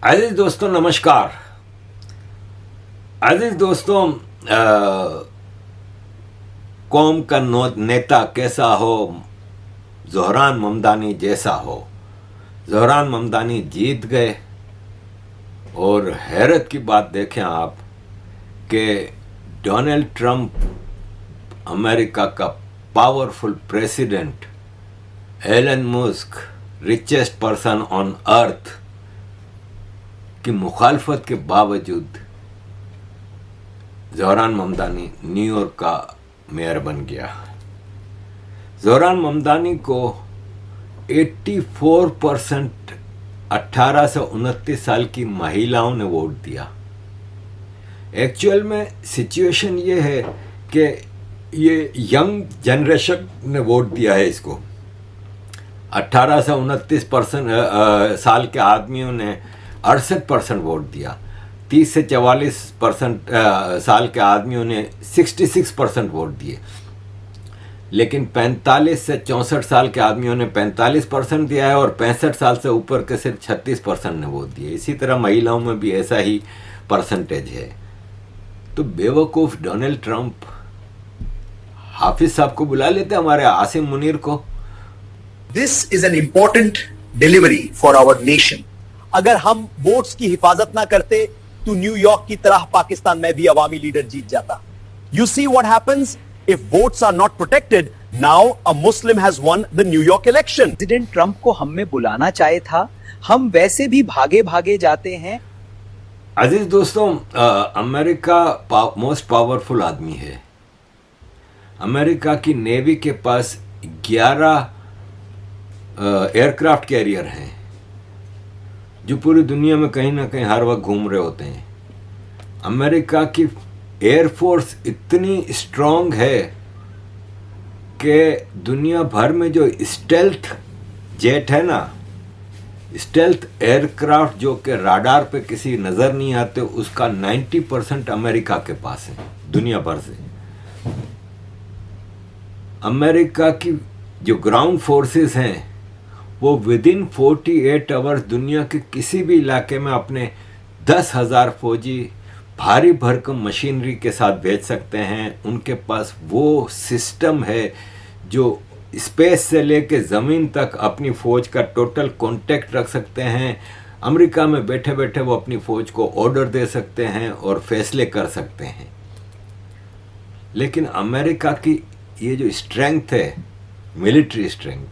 अजीज दोस्तों नमस्कार। अजीज दोस्तों, कौम का नेता कैसा हो, ज़ोहरान ममदानी जैसा हो। ज़ोहरान ममदानी जीत गए और हैरत की बात देखें आप कि डोनाल्ड ट्रंप, अमेरिका का powerful president, Elon Musk, richest person on earth की मुखालफत के बावजूद ज़ोहरान ममदानी न्यूयॉर्क का मेयर बन गया। ज़ोहरान ममदानी को 84% 18 से 29 साल की महिलाओं ने वोट दिया। एक्चुअल में सिचुएशन ये है कि ये यंग जनरेशन ने वोट दिया है इसको। 18 से 29% साल के आदमियों ने 68% वोट दिया। 30 से 44% साल के आदमियों ने 66% वोट दिए। लेकिन 45 से 64 साल के आदमियों ने 45% दिया है और 65 साल से ऊपर के सिर्फ 36% ने वोट दिए। इसी तरह महिलाओं में भी ऐसा ही परसेंटेज है। तो बेवकूफ़ डोनाल्ड ट्रंप हाफिज साहब को बुला लेते हमारे आसिम मुनीर को। This is an important delivery for our nation. अगर हम वोट्स की हिफाजत ना करते तो न्यूयॉर्क की तरह पाकिस्तान में भी अवामी लीडर जीत जाता। You see what happens if votes are not protected. Now a Muslim has won the New York election. President Trump को हमें बुलाना चाहिए था, हम वैसे भी भागे भागे जाते हैं। अजीज दोस्तों, अमेरिका मोस्ट पावरफुल आदमी है। अमेरिका की नेवी के पास 11 एयरक्राफ्ट कैरियर हैं जो पूरी दुनिया में कहीं ना कहीं हर वक्त घूम रहे होते हैं। अमेरिका की एयरफोर्स इतनी स्ट्रांग है कि दुनिया भर में जो स्टेल्थ जेट है ना, स्टेल्थ एयरक्राफ्ट जो कि राडार पे किसी नज़र नहीं आते, उसका 90% अमेरिका के पास है दुनिया भर से। अमेरिका की जो ग्राउंड फोर्सेस हैं वो विदिन 48 आवर्स दुनिया के किसी भी इलाके में अपने 10,000 फौजी भारी भरकम मशीनरी के साथ भेज सकते हैं। उनके पास वो सिस्टम है जो स्पेस से लेके ज़मीन तक अपनी फ़ौज का टोटल कांटेक्ट रख सकते हैं। अमेरिका में बैठे बैठे वो अपनी फ़ौज को ऑर्डर दे सकते हैं और फैसले कर सकते हैं। लेकिन अमेरिका की ये जो स्ट्रेंथ है, मिलिट्री स्ट्रेंथ,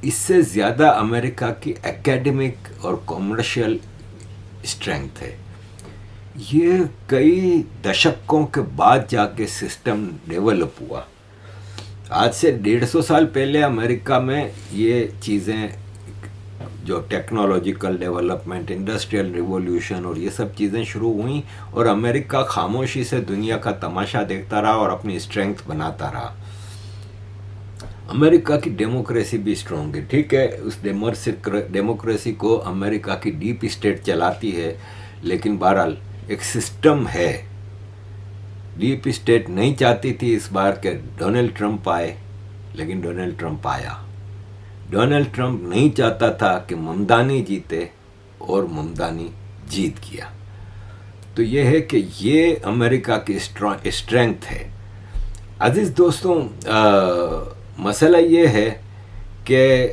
इससे ज़्यादा अमेरिका की एकेडमिक और कॉमर्शियल स्ट्रेंथ है। ये कई दशकों के बाद जाके सिस्टम डेवलप हुआ। आज से 150 साल पहले अमेरिका में ये चीज़ें, जो टेक्नोलॉजिकल डेवलपमेंट, इंडस्ट्रियल रिवॉल्यूशन और ये सब चीज़ें शुरू हुई और अमेरिका खामोशी से दुनिया का तमाशा देखता रहा और अपनी स्ट्रेंथ बनाता रहा। अमेरिका की डेमोक्रेसी भी स्ट्रॉन्ग है, ठीक है। उस डेमोक्रेसी को अमेरिका की डीप स्टेट चलाती है, लेकिन बहरहाल एक सिस्टम है। डीप स्टेट नहीं चाहती थी इस बार के डोनाल्ड ट्रंप आए, लेकिन डोनाल्ड ट्रंप आया। डोनाल्ड ट्रंप नहीं चाहता था कि ममदानी जीते और ममदानी जीत गया। तो ये है कि ये अमेरिका की स्ट्रेंथ है। अजीज दोस्तों, मसला ये है कि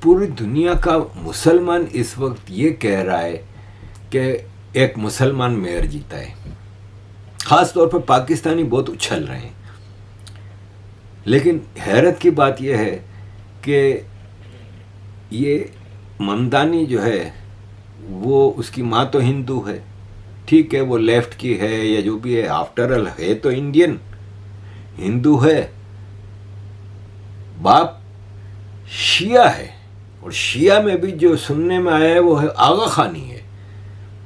पूरी दुनिया का मुसलमान इस वक्त ये कह रहा है कि एक मुसलमान मेयर जीता है। ख़ास तौर पर पाकिस्तानी बहुत उछल रहे हैं। लेकिन हैरत की बात यह है कि ये ममदानी जो है वो, उसकी माँ तो हिंदू है, ठीक है, वो लेफ्ट की है या जो भी है, आफ्टर ऑल है तो इंडियन, हिंदू है। बाप शिया है और शिया में भी जो सुनने में आया है वो है आगा खानी है।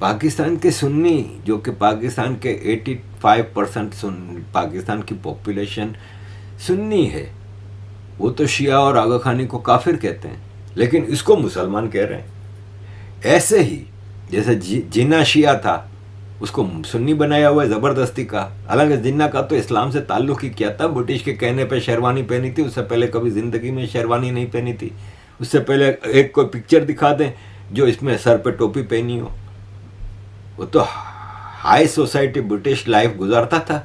पाकिस्तान के सुन्नी, जो कि पाकिस्तान के 85% पाकिस्तान की पॉपुलेशन सुन्नी है, वो तो शिया और आगा खानी को काफिर कहते हैं, लेकिन इसको मुसलमान कह रहे हैं। ऐसे ही जैसे जिन्ना शिया था, उसको सुन्नी बनाया हुआ है ज़बरदस्ती का। हालांकि जिन्ना का तो इस्लाम से ताल्लुक़ ही किया था, ब्रिटिश के कहने पे शेरवानी पहनी थी, उससे पहले कभी ज़िंदगी में शेरवानी नहीं पहनी थी। उससे पहले एक कोई पिक्चर दिखा दें जो इसमें सर पे टोपी पहनी हो। वो तो हाई सोसाइटी ब्रिटिश लाइफ गुजारता था,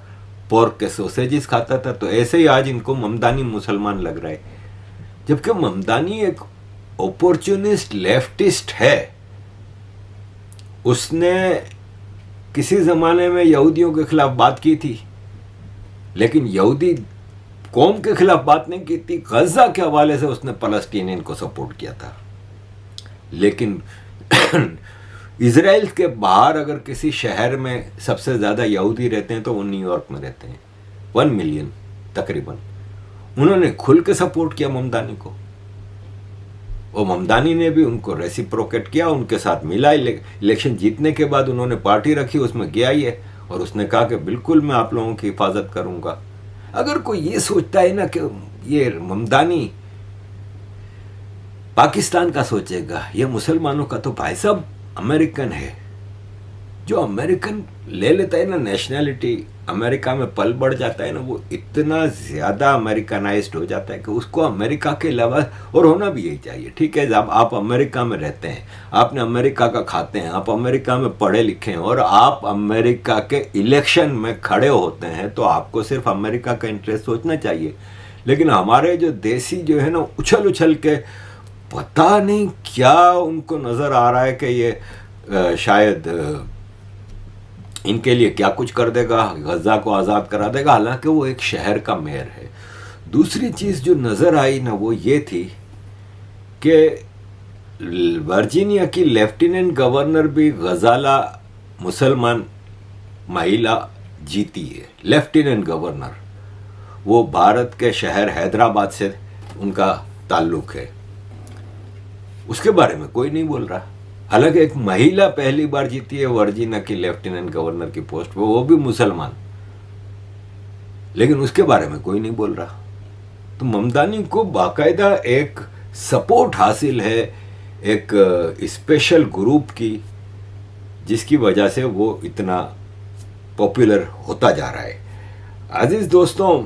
पोर्क के सोसेजेस खाता था। तो ऐसे ही आज इनको ममदानी मुसलमान लग रहा है, जबकि ममदानी एक अपॉर्चुनिस्ट लेफ्टिस्ट है। उसने किसी ज़माने में यहूदियों के खिलाफ बात की थी, लेकिन यहूदी कौम के खिलाफ बात नहीं की थी। गजा के हवाले से उसने फ़लस्तीनियन को सपोर्ट किया था। लेकिन इजराइल के बाहर अगर किसी शहर में सबसे ज़्यादा यहूदी रहते हैं तो वो न्यूयॉर्क में रहते हैं, 1 मिलियन तकरीबन। उन्होंने खुल के सपोर्ट किया ममदानी को, और ममदानी ने भी उनको रेसिप्रोकेट किया, उनके साथ मिला। इलेक्शन जीतने के बाद उन्होंने पार्टी रखी, उसमें गया ही है, और उसने कहा कि बिल्कुल मैं आप लोगों की हिफाजत करूंगा। अगर कोई ये सोचता है ना कि ये ममदानी पाकिस्तान का सोचेगा, ये मुसलमानों का, तो भाई साहब अमेरिकन है। जो अमेरिकन ले लेता है ना नेशनैलिटी, अमेरिका में पल बढ़ जाता है ना, वो इतना ज़्यादा अमेरिकनाइज्ड हो जाता है कि उसको अमेरिका के अलावा, और होना भी यही चाहिए। ठीक है, जब आप अमेरिका में रहते हैं, आपने अमेरिका का खाते हैं, आप अमेरिका में पढ़े लिखे हैं, और आप अमेरिका के इलेक्शन में खड़े होते हैं, तो आपको सिर्फ अमेरिका का इंटरेस्ट सोचना चाहिए। लेकिन हमारे जो देसी जो है ना, उछल उछल के पता नहीं क्या उनको नज़र आ रहा है कि ये शायद इनके लिए क्या कुछ कर देगा, गजा को आज़ाद करा देगा, हालांकि वो एक शहर का मेयर है। दूसरी चीज़ जो नज़र आई ना, वो ये थी कि वर्जीनिया की लेफ्टिनेंट गवर्नर भी गजाला मुसलमान महिला जीती है, लेफ्टिनेंट गवर्नर। वो भारत के शहर हैदराबाद से उनका ताल्लुक है। उसके बारे में कोई नहीं बोल रहा। हालांकि एक महिला पहली बार जीती है वर्जीनिया की लेफ्टिनेंट गवर्नर की पोस्ट पर, वो भी मुसलमान, लेकिन उसके बारे में कोई नहीं बोल रहा। तो ममदानी को बाकायदा एक सपोर्ट हासिल है एक स्पेशल ग्रुप की, जिसकी वजह से वो इतना पॉपुलर होता जा रहा है। अजीज दोस्तों,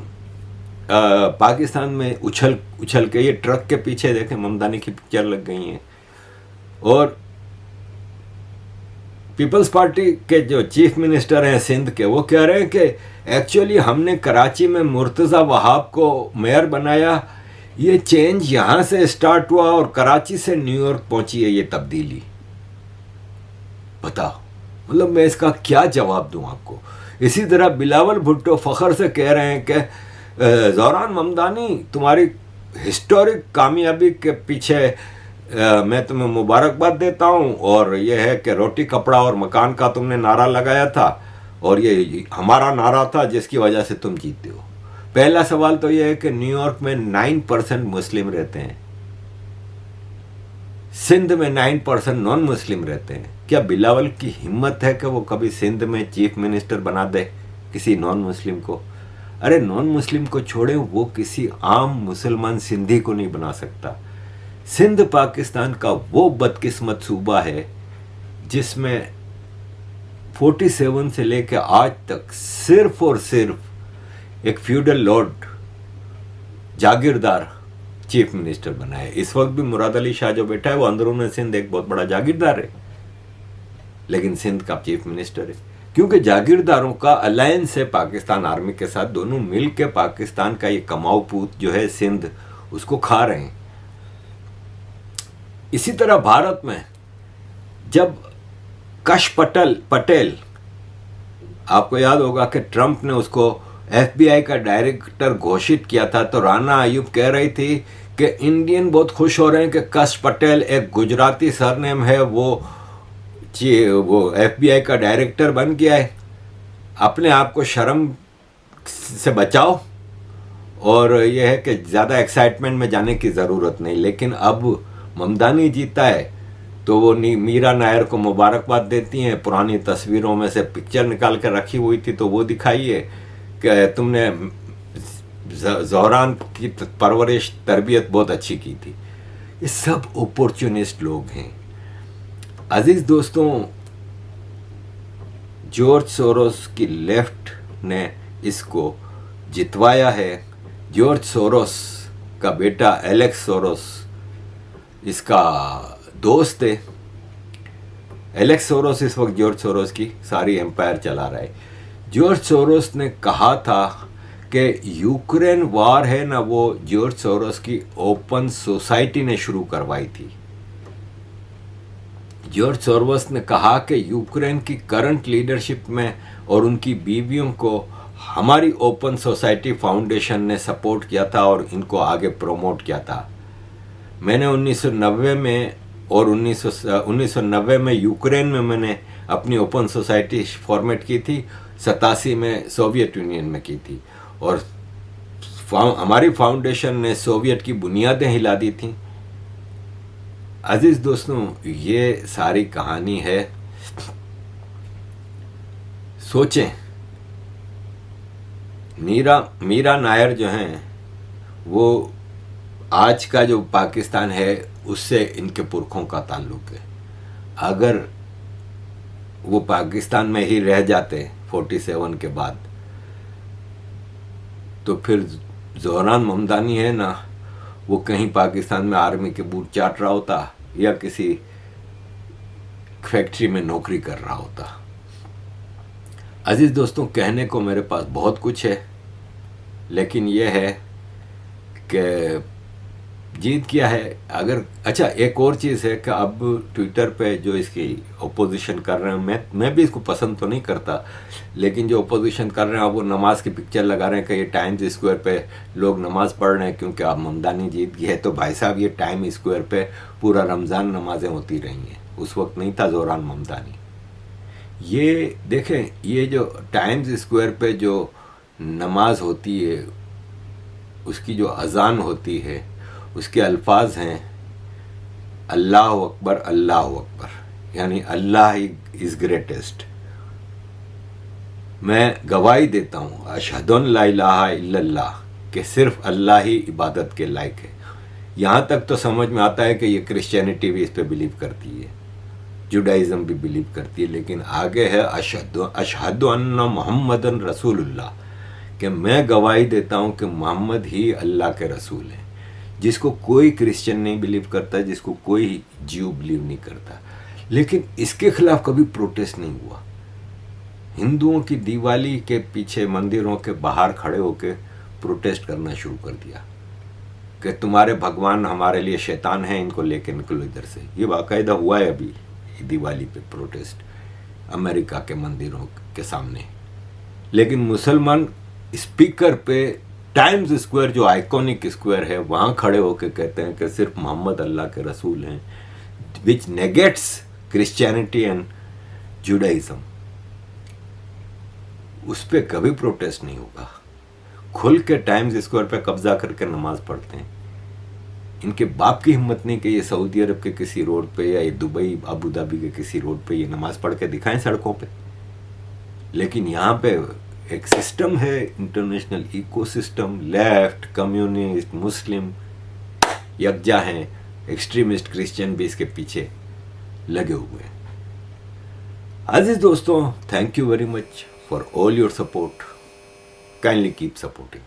पाकिस्तान में उछल उछल के, ये ट्रक के पीछे देखें ममदानी की पिक्चर लग गई है। और पीपल्स पार्टी के जो चीफ मिनिस्टर हैं सिंध के, वो कह रहे हैं कि एक्चुअली हमने कराची में मुर्तज़ा वहाब को मेयर बनाया, ये चेंज यहाँ से स्टार्ट हुआ और कराची से न्यूयॉर्क पहुंची है ये तब्दीली। बताओ, मतलब मैं इसका क्या जवाब दूं आपको। इसी तरह बिलावल भुट्टो फ़ख्र से कह रहे हैं कि ज़ौरान ममदानी, तुम्हारी हिस्टोरिक कामयाबी के पीछे मैं तुम्हें मुबारकबाद देता हूँ, और यह है कि रोटी कपड़ा और मकान का तुमने नारा लगाया था, और ये हमारा नारा था जिसकी वजह से तुम जीतते हो। पहला सवाल तो यह है कि न्यूयॉर्क में 9% मुस्लिम रहते हैं, सिंध में 9% नॉन मुस्लिम रहते हैं। क्या बिलावल की हिम्मत है कि वो कभी सिंध में चीफ मिनिस्टर बना दे किसी नॉन मुस्लिम को? अरे नॉन मुस्लिम को छोड़े, वो किसी आम मुसलमान सिंधी को नहीं बना सकता। सिंध पाकिस्तान का वो बदकिस्मत सूबा है जिसमें 47 से लेकर आज तक सिर्फ और सिर्फ एक फ्यूडल लॉर्ड जागीरदार चीफ मिनिस्टर बना है। इस वक्त भी मुराद अली शाह जो बैठा है वो अंदरून सिंध एक बहुत बड़ा जागीरदार है, लेकिन सिंध का चीफ मिनिस्टर है, क्योंकि जागीरदारों का अलायंस है पाकिस्तान आर्मी के साथ। दोनों मिल के पाकिस्तान का ये कमाऊ पूत जो है सिंध, उसको खा रहे हैं। इसी तरह भारत में जब कश पटेल, आपको याद होगा कि ट्रंप ने उसको FBI का डायरेक्टर घोषित किया था, तो राना अयूब कह रही थी कि इंडियन बहुत खुश हो रहे हैं कि कश पटेल एक गुजराती सरनेम है, वो FBI का डायरेक्टर बन गया है। अपने आप को शर्म से बचाओ, और यह है कि ज़्यादा एक्साइटमेंट में जाने की ज़रूरत नहीं। लेकिन अब ममदानी जीता है तो वो मीरा नायर को मुबारकबाद देती हैं। पुरानी तस्वीरों में से पिक्चर निकाल कर रखी हुई थी, तो वो दिखाइए कि तुमने ज़ौरान की परवरिश तरबियत बहुत अच्छी की थी। ये सब अपॉर्चुनिस्ट लोग हैं। अजीज दोस्तों, जॉर्ज सोरोस की लेफ्ट ने इसको जितवाया है। जॉर्ज सोरोस का बेटा एलेक्स सोरोस इसका दोस्त है, एलेक्स सोरोस इस वक्त जॉर्ज सोरोस की सारी एम्पायर चला रहा है। जॉर्ज सोरोस ने कहा था कि यूक्रेन वार है ना, वो जॉर्ज सोरोस की ओपन सोसाइटी ने शुरू करवाई थी। जॉर्ज सोरोस ने कहा कि यूक्रेन की करंट लीडरशिप में और उनकी बीवियों को हमारी ओपन सोसाइटी फाउंडेशन ने सपोर्ट किया था और इनको आगे प्रमोट किया था। मैंने 1990 में और 1990 में यूक्रेन में मैंने अपनी ओपन सोसाइटी फॉर्मेट की थी, 87 में सोवियत यूनियन में की थी, और हमारी फाउंडेशन ने सोवियत की बुनियादें हिला दी थी। अजीज दोस्तों, ये सारी कहानी है। सोचें, मीरा नायर जो हैं वो आज का जो पाकिस्तान है उससे इनके पुरखों का ताल्लुक है। अगर वो पाकिस्तान में ही रह जाते 47 के बाद, तो फिर ज़ोहरान ममदानी है ना, वो कहीं पाकिस्तान में आर्मी के बूट चाट रहा होता या किसी फैक्ट्री में नौकरी कर रहा होता। अजीज दोस्तों, कहने को मेरे पास बहुत कुछ है, लेकिन यह है कि जीत किया है। अगर अच्छा, एक और चीज़ है कि अब ट्विटर पे जो इसकी ओपोजिशन कर रहे हैं, मैं भी इसको पसंद तो नहीं करता, लेकिन जो ओपोजिशन कर रहे हैं अब वो नमाज की पिक्चर लगा रहे हैं कि ये टाइम्स स्क्वायर पे लोग नमाज पढ़ रहे हैं क्योंकि अब ममदानी जीत गई है। तो भाई साहब, ये टाइम स्क्वायर पे पूरा रमज़ान नमाजें होती रही हैं, उस वक्त नहीं था ज़ोहरान ममदानी। ये देखें, ये जो टाइम्स स्क्वायर पे जो नमाज होती है, उसकी जो अजान होती है, उसके अल्फाज हैं अल्लाह अकबर अल्लाह अकबर, यानी अल्लाह इज़ ग्रेटेस्ट। मैं गवाही देता हूँ अशहदु अन ला इलाहा इल्लल्लाह कि सिर्फ अल्लाह ही इबादत के लायक है। यहाँ तक तो समझ में आता है कि ये क्रिश्चियनिटी भी इस पे बिलीव करती है, जुडाइज़म भी बिलीव करती है, लेकिन आगे है अशहदु अन्ना मुहम्मदन रसूलुल्लाह, कि मैं गवाही देता हूँ कि मोहम्मद ही अल्लाह के रसूल हैं, जिसको कोई क्रिश्चियन नहीं बिलीव करता, जिसको कोई ज्यू बिलीव नहीं करता। लेकिन इसके खिलाफ कभी प्रोटेस्ट नहीं हुआ। हिंदुओं की दिवाली के पीछे मंदिरों के बाहर खड़े होकर प्रोटेस्ट करना शुरू कर दिया कि तुम्हारे भगवान हमारे लिए शैतान हैं, इनको लेके निकलो इधर से। ये बाकायदा हुआ है अभी दिवाली पे प्रोटेस्ट अमेरिका के मंदिरों के सामने। लेकिन मुसलमान स्पीकर पे टाइम्स स्क्वायर, जो आइकॉनिक स्क्वायर है, वहाँ खड़े होकर कहते हैं कि सिर्फ मोहम्मद अल्लाह के रसूल हैं, विच नेगेट्स क्रिश्चियनिटी एंड जुडाइज़म। उस पर कभी प्रोटेस्ट नहीं होगा। खुल के टाइम्स स्क्वायर पे कब्जा करके नमाज पढ़ते हैं। इनके बाप की हिम्मत नहीं कि ये सऊदी अरब के किसी रोड पे या ये दुबई अबू धाबी के किसी रोड पे ये नमाज पढ़ के दिखाएं सड़कों पे। लेकिन यहाँ पे एक सिस्टम है, इंटरनेशनल इकोसिस्टम, लेफ्ट, कम्युनिस्ट, मुस्लिम यकजा हैं, एक्सट्रीमिस्ट क्रिश्चियन भी इसके पीछे लगे हुए हैं। अजीज दोस्तों, thank you very much for all your support. Kindly keep supporting.